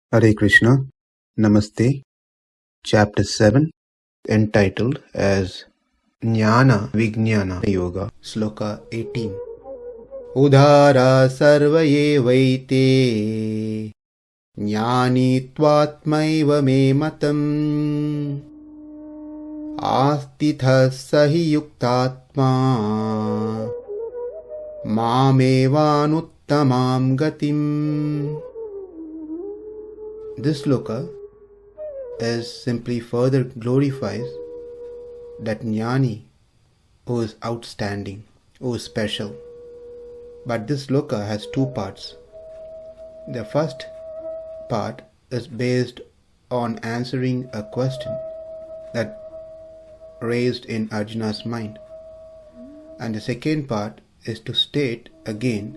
Hare Krishna, Namaste, Chapter 7, entitled as Jnana Vijnana Yoga, Sloka 18. Udārāḥ sarva evaite, jñānī ātmaiva me matam, āsthitaḥ sahi yuktātmā, evānuttamāṁ gatim. This sloka is simply further glorifies that jñānī who is outstanding, who is special. But this sloka has two parts. The first part is based on answering a question that raised in Arjuna's mind. And the second part is to state again,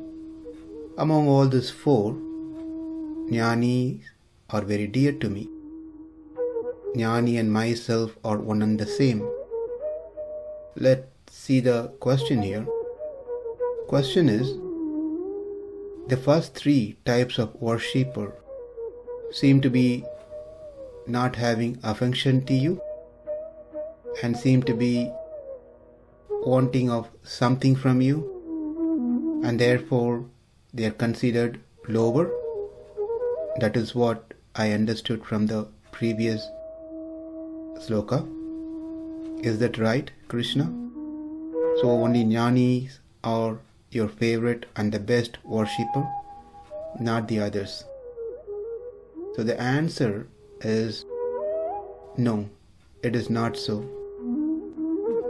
among all these four, jñānīs are very dear to me. Jñānī and myself are one and the same. Let's see the question here. Question is, the first three types of worshipper seem to be not having affection to you and seem to be wanting of something from you, and therefore they are considered lower. That is what I understood from the previous sloka. Is that right, Krishna? So only jñānīs are your favorite and the best worshipper, not the others. So the answer is no, it is not so.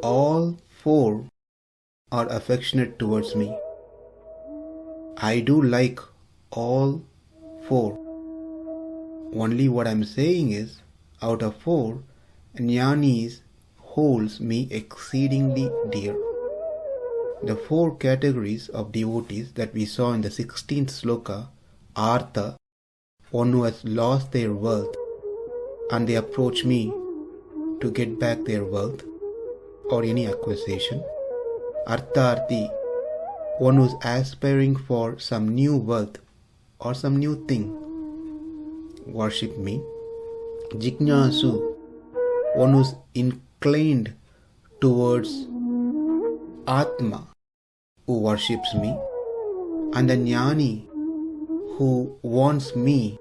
All four are affectionate towards me. I do like all four. Only what I am saying is, out of four, jñānīs holds me exceedingly dear. The four categories of devotees that we saw in the 16th sloka, artha, one who has lost their wealth and they approach me to get back their wealth or any acquisition. Artharthi, one who is aspiring for some new wealth or some new thing, worship me. Jignasu, one who is inclined towards Atma, who worships me. And the jñānī, who wants me,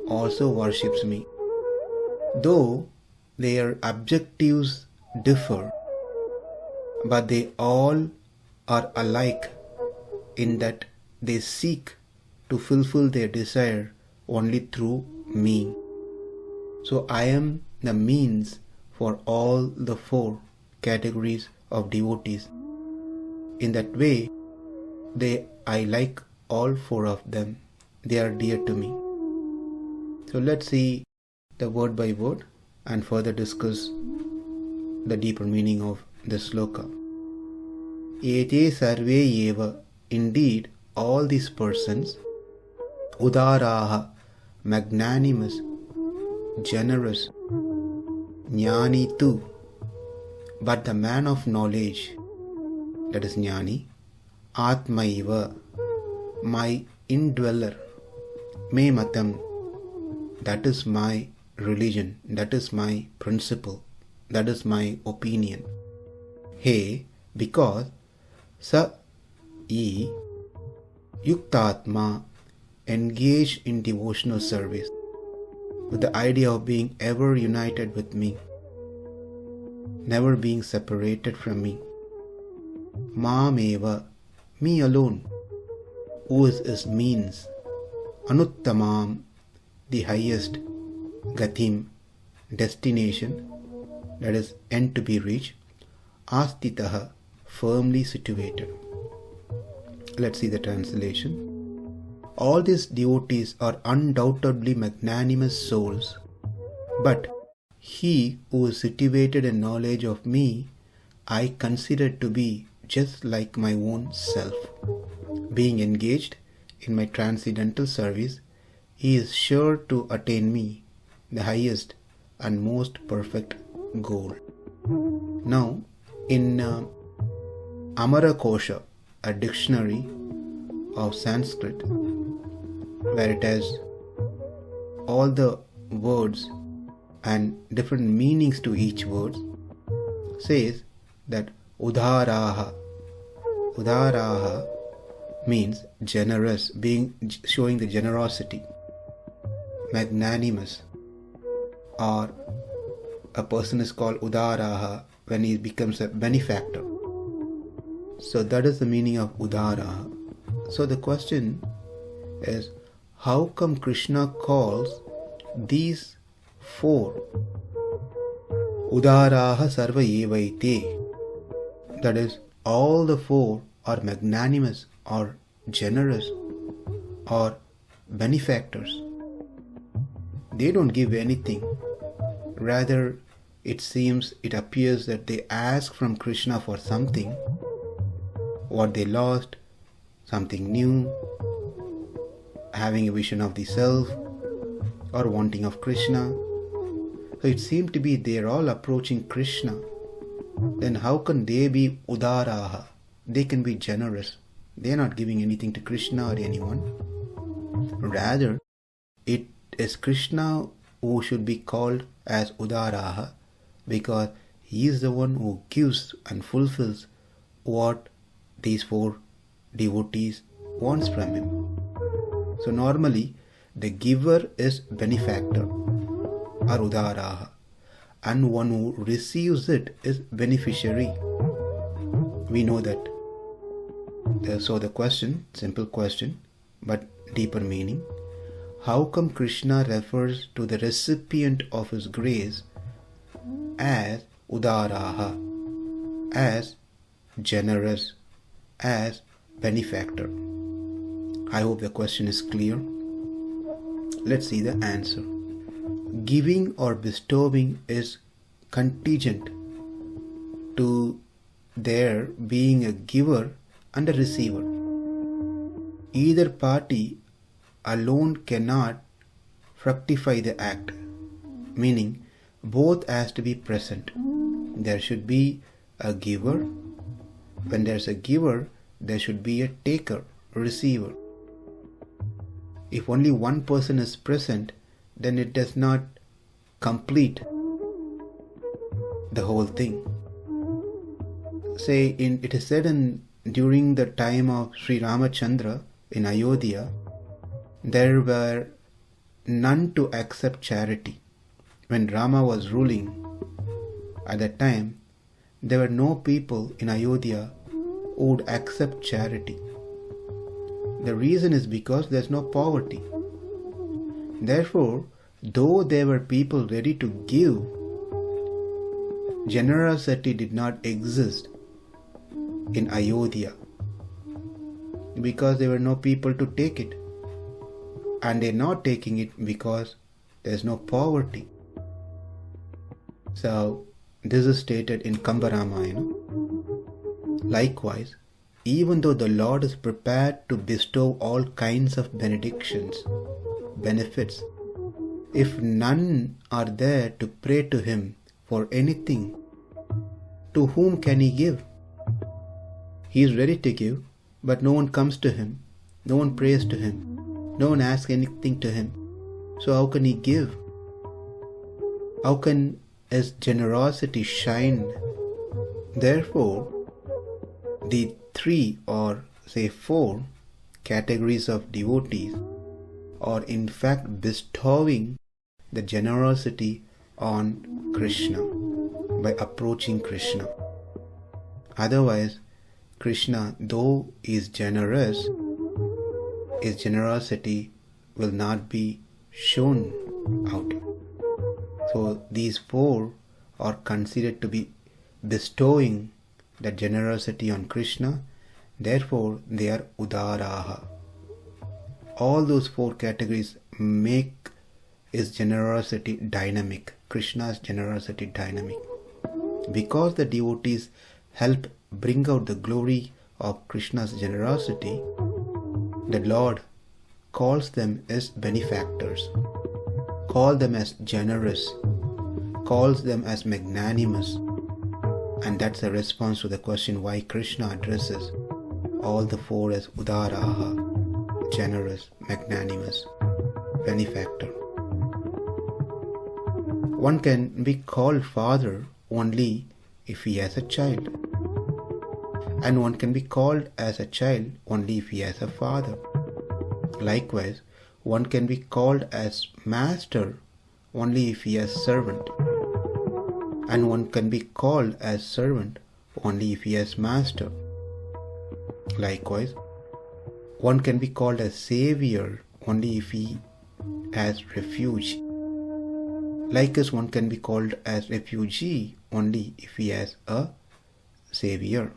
also worships me. Though their objectives differ, but they all are alike in that they seek to fulfill their desire only through me. So I am the means for all the four categories of devotees. In that way, I like all four of them. They are dear to me. So let's see the word by word and further discuss the deeper meaning of this sloka. Ete sarve eva, indeed all these persons, udārāḥ, magnanimous, generous, jñānī too, but the man of knowledge, that is jñānī, ātmaiva, my indweller, me matam, that is my religion, that is my principle, that is my opinion. Hey, because sa yuktātmā, engaged in devotional service with the idea of being ever united with me, never being separated from me. Māmeva, me alone, who is his means. Evānuttamāṁ, the highest. Gatim, destination, that is end to be reached. āsthitaḥ, firmly situated. Let's see the translation. All these devotees are undoubtedly magnanimous souls, but he who is situated in knowledge of me, I consider to be just like my own self. Being engaged in my transcendental service, he is sure to attain me, the highest and most perfect goal. Now, in Amarakosha, a dictionary of Sanskrit, where it has all the words and different meanings to each word, says that udārāḥ. Udārāḥ means generous, showing the generosity. Magnanimous, or a person is called udārāḥ when he becomes a benefactor. So that is the meaning of udārāḥ. So the question is, how come Krishna calls these four udārāḥ sarva evaite? That is, all the four are magnanimous or generous or benefactors. They don't give anything. Rather, it appears that they ask from Krishna for something, what they lost, something new, having a vision of the self, or wanting of Krishna. So it seems to be they are all approaching Krishna. Then how can they be udārāḥ? They can be generous. They are not giving anything to Krishna or anyone. Rather, it is Krishna who should be called as udārāḥ, because he is the one who gives and fulfills what these four devotees wants from him. So normally the giver is benefactor or udārāḥ, and one who receives it is beneficiary. We know that. So the question, simple question, but deeper meaning. How come Krishna refers to the recipient of his grace as udārāḥ, as generous, as benefactor? I hope the question is clear. Let's see the answer. Giving or bestowing is contingent to there being a giver and a receiver. Either party alone cannot fructify the act, meaning both has to be present. There should be a giver. When there's a giver, there should be a taker, a receiver. If only one person is present, then it does not complete the whole thing. It is said during the time of Sri Ramachandra in Ayodhya, there were none to accept charity. When Rama was ruling at that time, there were no people in Ayodhya who would accept charity. The reason is because there is no poverty. Therefore, though there were people ready to give, generosity did not exist in Ayodhya because there were no people to take it, and they are not taking it because there is no poverty. So this is stated in Kamba Ramayana. Likewise, even though the Lord is prepared to bestow all kinds of benedictions, benefits, if none are there to pray to him for anything, to whom can he give? He is ready to give, but no one comes to him, no one prays to him, no one asks anything to him. So how can he give? How can his generosity shine? Therefore, the 3 or say 4 categories of devotees are in fact bestowing the generosity on Krishna by approaching Krishna. Otherwise, Krishna, though is generous, his generosity will not be shown out. So these 4 are considered to be bestowing the generosity on Krishna. Therefore, they are udārāḥ. All those 4 categories make his generosity dynamic, Krishna's generosity dynamic. Because the devotees help bring out the glory of Krishna's generosity, the Lord calls them as benefactors, calls them as generous, calls them as magnanimous. And that's a response to the question why Krishna addresses all the 4 as udārāḥ, generous, magnanimous, benefactor. One can be called father only if he has a child, and one can be called as a child only if he has a father. Likewise, one can be called as master only if he has servant, and one can be called as servant only if he has master. Likewise, one can be called as savior only if he has refuge. Likewise, one can be called as refugee only if he has a savior.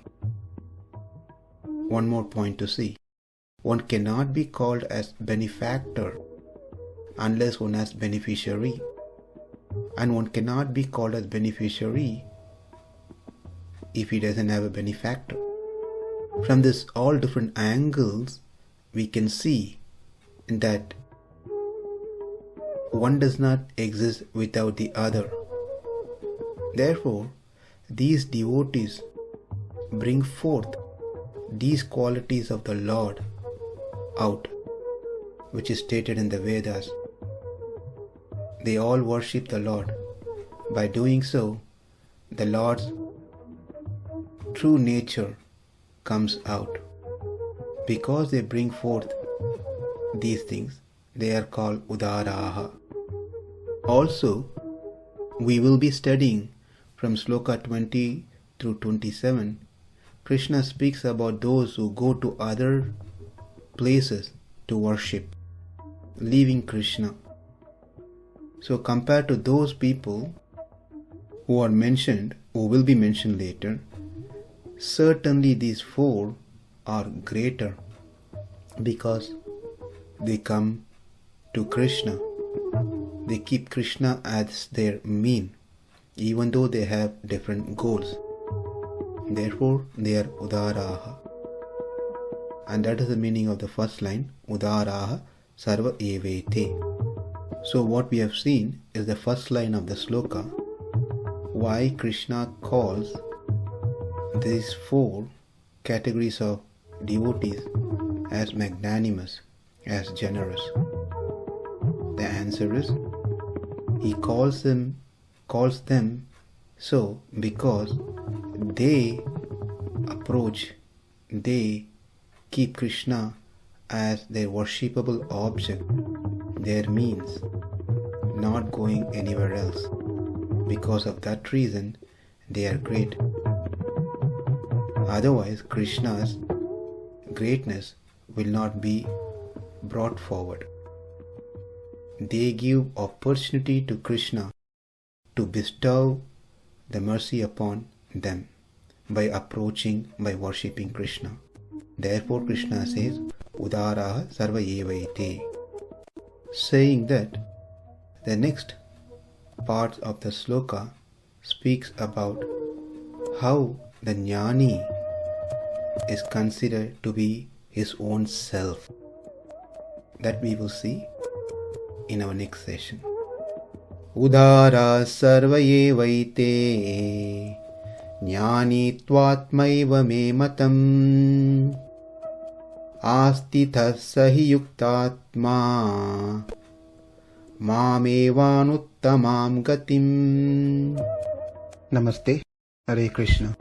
One more point to see. One cannot be called as benefactor unless one has beneficiary, and one cannot be called as beneficiary if he doesn't have a benefactor. From this all different angles, we can see that one does not exist without the other. Therefore, these devotees bring forth these qualities of the Lord out, which is stated in the Vedas. They all worship the Lord. By doing so, the Lord's true nature comes out. Because they bring forth these things, they are called udārāḥ. Also, we will be studying from Sloka 20 through 27. Krishna speaks about those who go to other places to worship, leaving Krishna. So compared to those people who are mentioned, who will be mentioned later, certainly these four are greater because they come to Krishna. They keep Krishna as their mean, even though they have different goals. Therefore, they are udārāḥ. And that is the meaning of the first line, udārāḥ sarva evaite. So what we have seen is the first line of the sloka, why Krishna calls these four categories of devotees as magnanimous, as generous. The answer is, he calls them so because they keep Krishna as their worshipable object, their means, not going anywhere else. Because of that reason, they are great. Otherwise, Krishna's greatness will not be brought forward. They give opportunity to Krishna to bestow the mercy upon them by worshipping Krishna. Therefore, Krishna says, udārāḥ sarva evaite, saying that the next part of the sloka speaks about how the jñānī is considered to be his own self. That we will see in our next session. Udārāḥ sarva evaite, jñānī ātmaiva me matam, āsthitaḥ sahi yuktātmā, mam evānuttamāṁ gatim. Namaste. Hare Krishna.